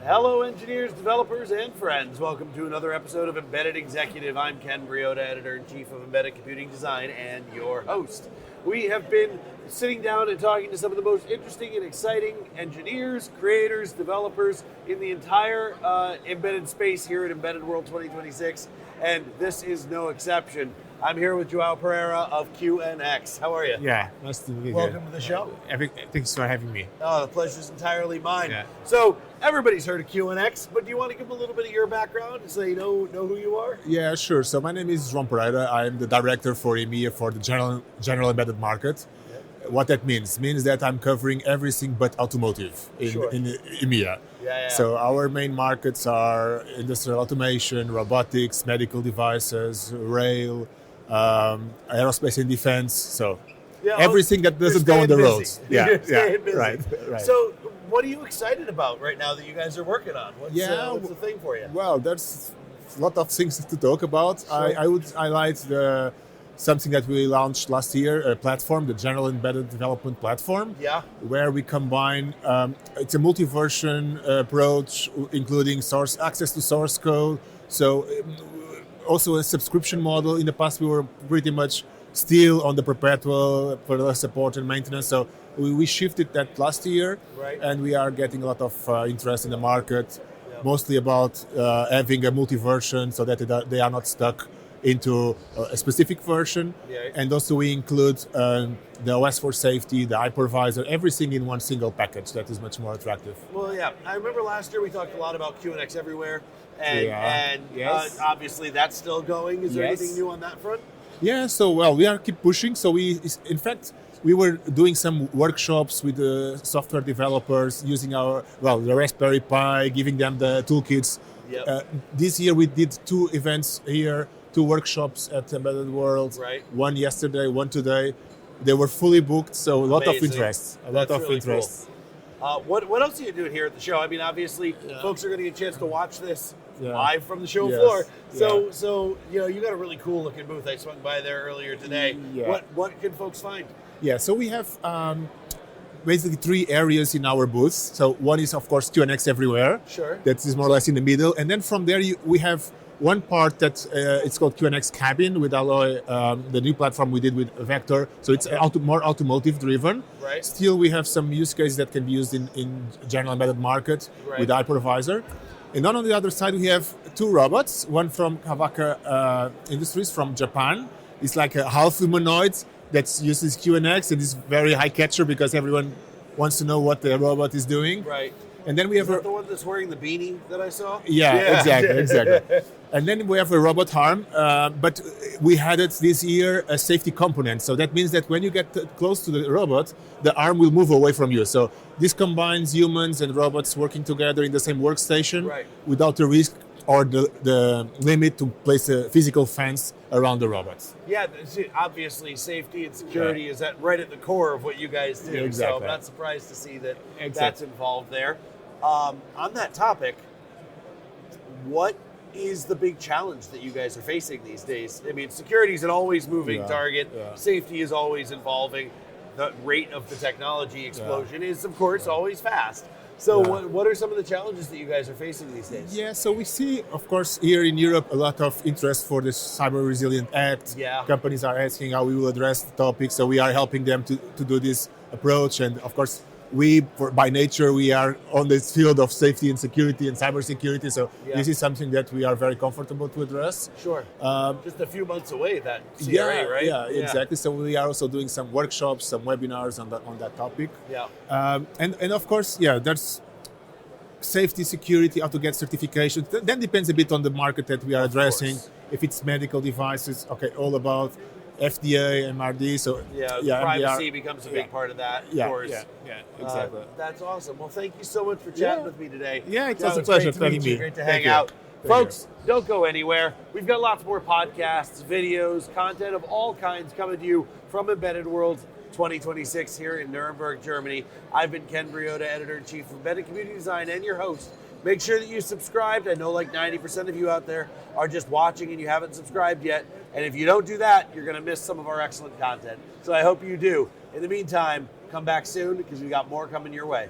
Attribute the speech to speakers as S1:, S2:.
S1: Hello, engineers, developers, and friends. Welcome to another episode of Embedded Executive. I'm Ken Briodagh, Editor-in-Chief of Embedded Computing Design, and your host. We have been sitting down and talking to some of the most interesting and exciting engineers, creators, developers in the entire embedded space here at Embedded World 2026, and this is no exception. I'm here with Joao Pereira of QNX. How are you?
S2: Yeah, nice to be here.
S1: Welcome to the show.
S2: Thanks for having me.
S1: Oh, the pleasure's entirely mine.
S2: Yeah.
S1: So, everybody's heard of QNX, but do you want to give a little bit of your background so they know who you are?
S2: Yeah, sure. So my name is Joao Pereira. I'm the director for EMEA for the general embedded market. Yeah. What that means that I'm covering everything but automotive in EMEA.
S1: Yeah.
S2: So our main markets are industrial automation, robotics, medical devices, rail, aerospace and defense. So everything that doesn't go on the roads.
S1: Yeah,
S2: right.
S1: So what are you excited about right now that you guys are working on? What's the thing for you?
S2: Well, there's a lot of things to talk about. Sure. I would highlight something that we launched last year, a platform, the General Embedded Development Platform, where we combine, it's a multi-version approach, including access to source code. So also a subscription model. In the past, we were pretty much still on the perpetual for the support and maintenance. So we shifted that last year, and we are getting a lot of interest in the market, mostly about having a multi-version so that they are not stuck into a specific version. And also we include the OS for safety, the hypervisor, everything in one single package that is much more attractive.
S1: Well, yeah, I remember last year we talked a lot about QNX Everywhere, and obviously that's still going. Is there anything new on that front?
S2: Yeah, so we are keep pushing. So we were doing some workshops with the software developers using the Raspberry Pi, giving them the toolkits. This year we did 2 events here, 2 workshops at Embedded World. One yesterday, one today. They were fully booked, so a lot of interest.
S1: Cool. What else are you doing here at the show? I mean, obviously, folks are going to get a chance to watch this live from the show floor. So you got a really cool looking booth. I swung by there earlier today. What can folks find?
S2: Yeah, so we have basically 3 areas in our booth. So one is, of course, QNX Everywhere.
S1: Sure.
S2: That is more or less in the middle. And then from there, we have one part that it's called QNX Cabin with Alloy, the new platform we did with Vector. So it's more automotive driven. Still, we have some use cases that can be used in general embedded market with hypervisor. And then on the other side, we have 2 robots. One from Kawaka Industries from Japan. It's like a half humanoid that uses QNX and is very high catcher because everyone wants to know what the robot is doing. And then we have
S1: the one that's wearing the beanie that I saw?
S2: Yeah. Exactly. And then we have a robot arm, but we added this year a safety component. So that means that when you get close to the robot, the arm will move away from you. So this combines humans and robots working together in the same workstation without the risk or the limit to place a physical fence around the robots.
S1: Yeah, obviously safety and security is right at the core of what you guys do.
S2: Exactly.
S1: So I'm not surprised to see that that's involved there. On that topic, what is the big challenge that you guys are facing these days? I mean, security is an always moving target. Safety is always evolving. The rate of the technology explosion is, of course, always fast. So what are some of the challenges that you guys are facing these days?
S2: Yeah, so we see, of course, here in Europe, a lot of interest for this Cyber Resilient Act. Companies are asking how we will address the topic, so we are helping them to do this approach. And of course, by nature, we are on this field of safety and security and cybersecurity. So this is something that we are very comfortable to address.
S1: Sure. Just a few months away, that CRA, right?
S2: Yeah, exactly. So we are also doing some workshops, some webinars on that topic. And of course, there's safety, security, how to get certification. That depends a bit on the market that we are addressing. If it's medical devices, all about FDA, MRD, so
S1: privacy becomes a big part of that, of course.
S2: Yeah, exactly.
S1: That's awesome. Well, thank you so much for chatting with me today.
S2: Yeah, it was a pleasure having me.
S1: Great to hang out. Folks, don't go anywhere. We've got lots more podcasts, videos, content of all kinds coming to you from Embedded World 2026 here in Nuremberg, Germany. I've been Ken Briodagh, Editor-in-Chief of Embedded Computing Design, and your host. Make sure that you subscribed. I know like 90% of you out there are just watching and you haven't subscribed yet. And if you don't do that, you're going to miss some of our excellent content. So I hope you do. In the meantime, come back soon because we got more coming your way.